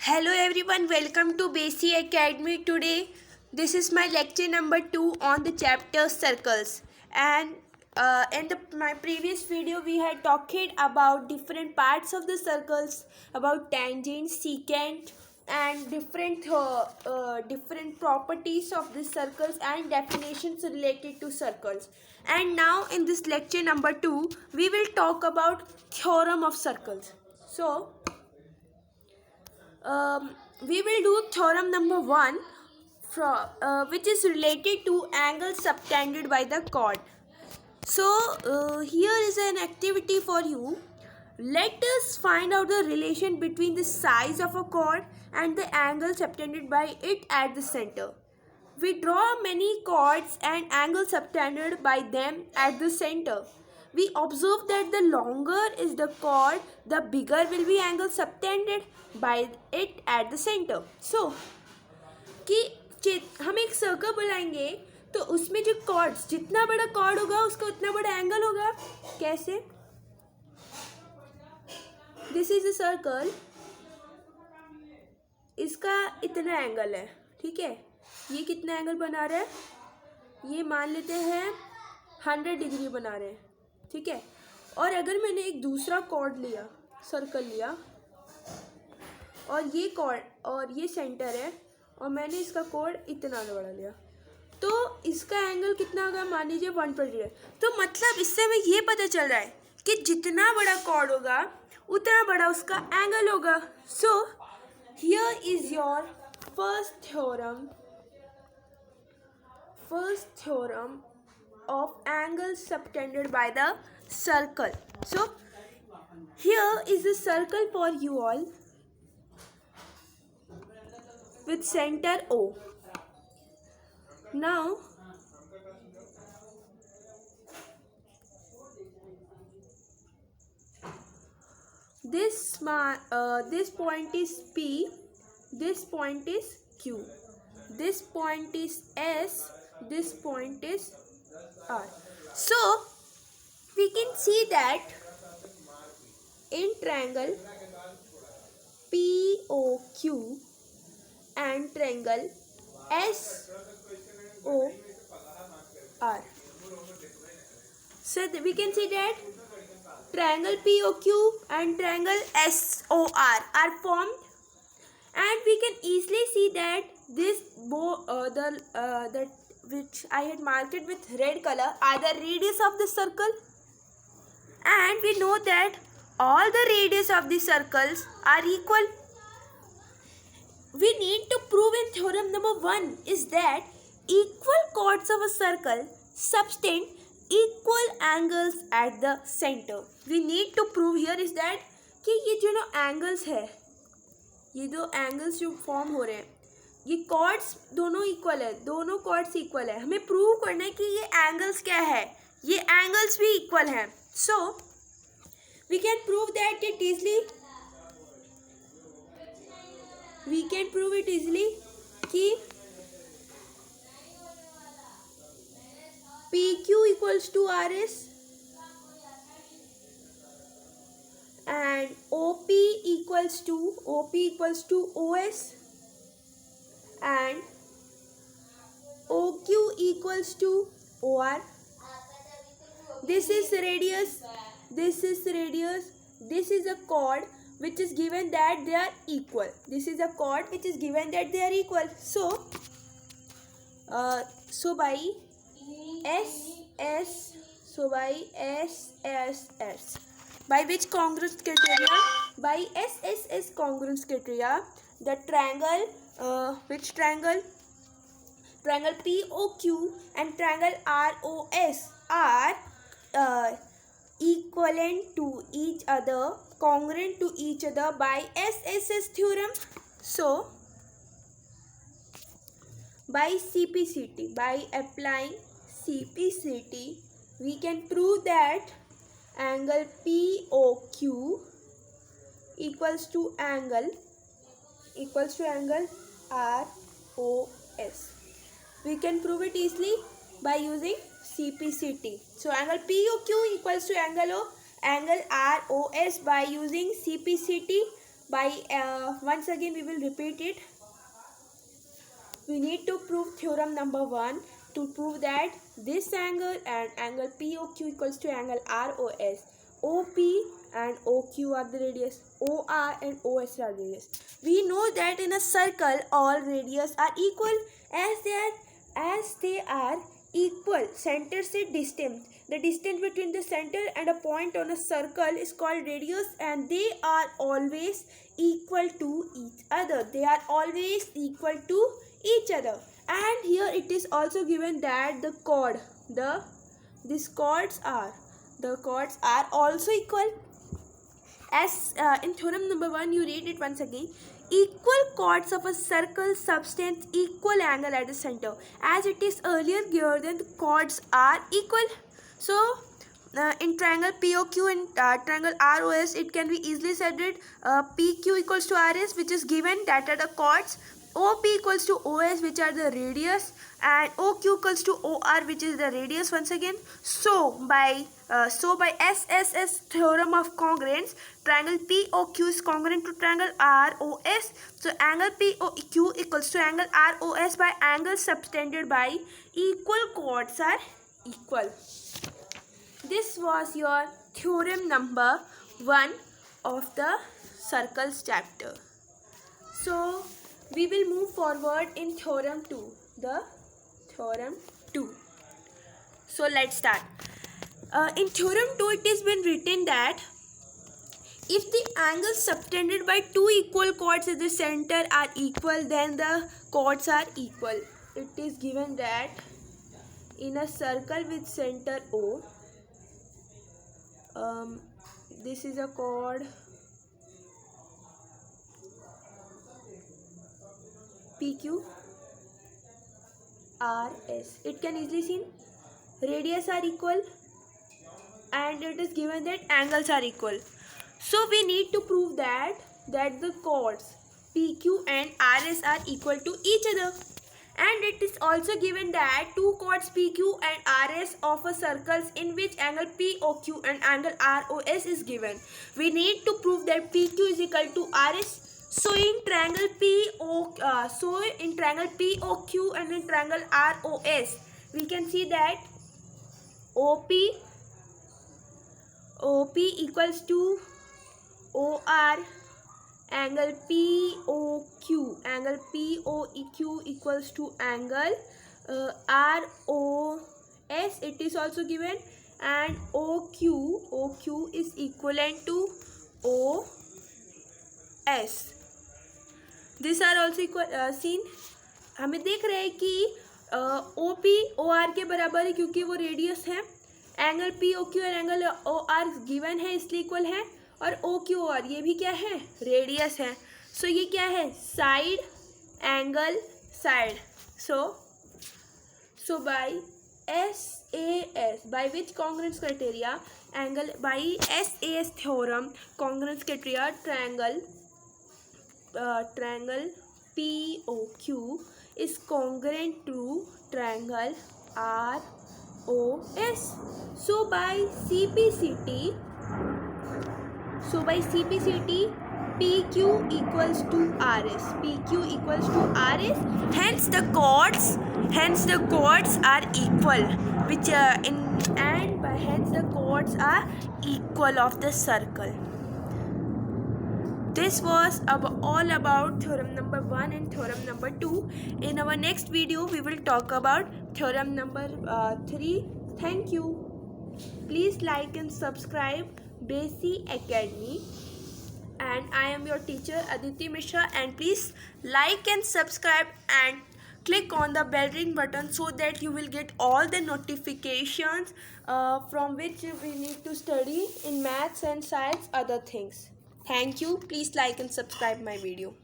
Hello everyone, welcome to Basi Academy. Today, this is my lecture number 2 on the chapter circles. And my previous video, we had talked about different parts of the circles, about tangent, secant, and different properties of the circles and definitions related to circles. And now in this lecture number 2, we will talk about theorem of circles. So, we will do theorem number 1 which is related to angles subtended by the chord. So here is an activity for you. Let us find out the relation between the size of a chord and the angle subtended by it at the center. We draw many chords and angles subtended by them at the center. We observe that the longer is the chord, the bigger will be angle subtended by it at the center. So, कि हम एक circle बनाएंगे तो उसमें जो chords, जितना बड़ा cord होगा उसका उतना बड़ा एंगल होगा. कैसे? दिस इज अ सर्कल, इसका इतना एंगल है, ठीक है. ये कितना एंगल बना रहा है? ये मान लेते हैं 100 डिग्री बना रहे हैं, ठीक है. और अगर मैंने एक दूसरा कॉर्ड लिया, सर्कल लिया, और ये कॉर्ड और ये सेंटर है, और मैंने इसका कॉर्ड इतना बड़ा लिया, तो इसका एंगल कितना होगा? मान लीजिए 120 डिग्री. तो मतलब इससे हमें ये पता चल रहा है कि जितना बड़ा कॉर्ड होगा उतना बड़ा उसका एंगल होगा. So here is your first theorem of angles subtended by the circle. So here is a circle for you all with center O. Now this point is P, this point is Q, this point is S, this point is R. So we can see that in triangle POQ and triangle SOR. So we can see that triangle POQ and triangle SOR are formed, and we can easily see that this that which I had marked with red color are the radius of the circle, and we know that all the radius of the circles are equal. We need to prove in theorem number 1 is that equal chords of a circle subtend equal angles at the center. We need to prove here is that कि ये जो ना angles है, ये दो angles जो form हो रहे हैं, ये chords दोनों equal है, दोनों chords equal है. हमें prove करना है कि ये angles क्या है, ये angles भी equal हैं. So we can prove that it easily. We can prove it easily कि PQ equals to RS and OP equals to OS and OQ equals to OR. This is radius, this is radius, this is a chord which is given that they are equal. This is a chord which is given that they are equal. So by SSS, by which congruence criteria? By SSS congruence criteria, the triangle, which triangle? Triangle POQ and triangle ROS are equivalent to each other, congruent to each other by SSS theorem. So by CPCT, by applying CPCT, we can prove that angle POQ equals to angle ROS. We can prove it easily by using CPCT. So angle POQ equals to angle ROS by using CPCT. once again we will repeat it. We need to prove theorem number 1 to prove that this angle and angle POQ equals to angle ROS. OP and OQ are the radius. OR and OS are the radius. We know that in a circle all radius are equal as they are equal center से distance. The distance between the center and a point on a circle is called radius, and they are always equal to each other. They are always equal to each other. And here it is also given that the chord, these chords are also equal. As in theorem number 1, you read it once again. Equal chords of a circle subtend equal angle at the center. As it is earlier given, the chords are equal. So in triangle POQ and triangle ROS, it can be easily said that PQ equals to RS, which is given, that are the chords. OP equals to OS, which are the radius, and OQ equals to OR, which is the radius once again. So by SSS theorem of congruence, triangle POQ is congruent to triangle ROS. So angle POQ equals to angle ROS by angles subtended by equal chords are equal. This was your theorem number 1 of the circles chapter. So we will move forward in theorem 2. The theorem 2. So let's start. In theorem 2, it has been written that if the angles subtended by two equal chords at the center are equal, then the chords are equal. It is given that in a circle with center O, this is a chord PQ RS. It can easily seen radius are equal, and it is given that angles are equal. So we need to prove that the chords PQ and RS are equal to each other. And it is also given that two chords PQ and RS of a circles in which angle POQ and angle ROS is given. We need to prove that PQ is equal to RS. So in triangle POQ and in triangle ROS, we can see that OP equals to OR, angle POQ equals to angle ROS. It is also given, and OQ is equivalent to OS. These are also equal seen. हमें देख रहे हैं कि OP OR के बराबर है क्योंकि वो रेडियस है. एंगल POQ और एंगल OR गिवन है इसलिए इक्वल है, और OQR ये भी क्या है, रेडियस है. सो ये क्या है, side angle side. So by SAS, by which congruence criteria, angle by SAS theorem, congruence criteria, triangle POQ is congruent to triangle ROS. So by CPCT, PQ equals to RS. Hence the chords are equal, which hence the chords are equal of the circle. This was all about theorem number 1 and theorem number 2. In our next video, we will talk about theorem number 3. Thank you. Please like and subscribe Desi Academy. And I am your teacher Aditi Mishra. And please like and subscribe and click on the bell ring button so that you will get all the notifications from which we need to study in maths and science, other things. Thank you. Please like and subscribe my video.